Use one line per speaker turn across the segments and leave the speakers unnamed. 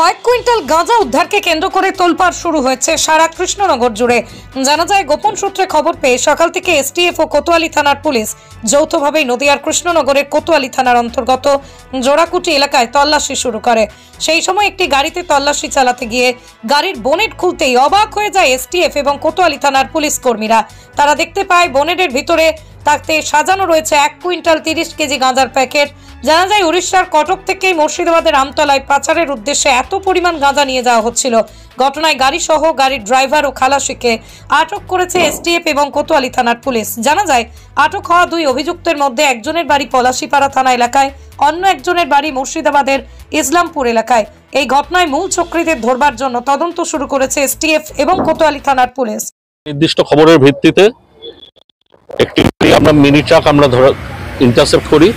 কয়েক কুইন্টাল গাঁজা উদ্ধারকে কেন্দ্র করে তোলপাড় শুরু হয়েছে সারা কৃষ্ণনগর জুড়ে। জানা যায়, গোপন সূত্রে খবর পেয়ে সকাল থেকে এসটিএফ ও কোতোয়ালি থানার পুলিশ যৌথভাবে নদিয়ার কৃষ্ণনগরের কোতোয়ালি থানার অন্তর্গত জোড়াকুটি এলাকায় তল্লাশি শুরু করে। সেই সময় একটি গাড়িতে তল্লাশি চালাতে গিয়ে গাড়ির বনেট খুলতেই অবাক হয়ে যায় এসটিএফ এবং কোতোয়ালি থানার পুলিশ কর্মীরা। তারা দেখতে পায় বনেটের ভিতরে তাতে সাজানো রয়েছে 1 কুইন্টাল 30 কেজি গাঁজার প্যাকেট। জানা যায়, উড়িষ্যার কটক থেকে মুর্শিদাবাদের আমতলায় পাচারের উদ্দেশ্যে এত পরিমাণ গাঁজা নিয়ে যাওয়া হচ্ছিল। ঘটনায় গাড়ি সহ গাড়ির ড্রাইভার ও খালাসিকে আটক করেছে এসটিএফ এবং কোতোয়ালি থানার পুলিশ। জানা যায়, আটক হওয়া 2 অভিযুক্তের মধ্যে একজনের বাড়ি পলাশীপাড়া থানা এলাকায়, অন্য একজনের বাড়ি মুর্শিদাবাদের ইসলামপুর এলাকায়। এই ঘটনায় মূল চক্রীদের ধরবার জন্য তদন্ত শুরু করেছে এসটিএফ এবং কোতোয়ালি থানার পুলিশ।
নির্দিষ্ট খবরের ভিত্তিতে একটি আমরা মিনি ট্রাক আমরা ইন্টারসেপ্ট করি,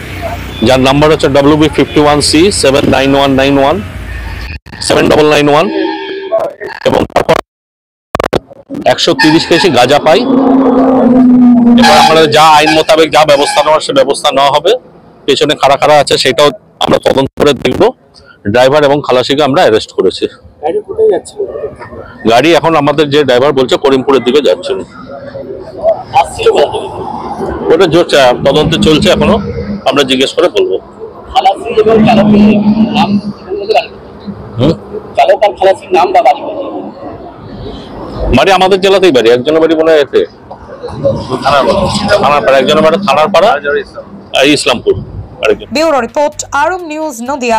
যার নাম্বার হচ্ছে WB51C 79191 7991 এবং তারপর 130 কেজি গাঁজা পাই। এবার আমরা যা আইন মোতাবেক যা ব্যবস্থা নেওয়ার সে ব্যবস্থা নেওয়া হবে। পেছনে কারা কারা আছে সেটাও আমরা তদন্ত করে দেখবো। ড্রাইভার এবং খালাসিকে আমরা অ্যারেস্ট করেছি। গাড়ি এখন আমাদের যে ড্রাইভার বলছে করিমপুরের দিকে যাচ্ছিল। ওটা চলছে, তদন্ত চলছে, এখনো আমরা জিজ্ঞেস করে বলবো। বাড়ি আমাদের জেলাতেই বাড়ি, একজনের বাড়ি মনে হয় এতে থানার পাড়া, একজনের বাড়ি Thanarpara Islampur.
Bureau report, Arong news, Nadia.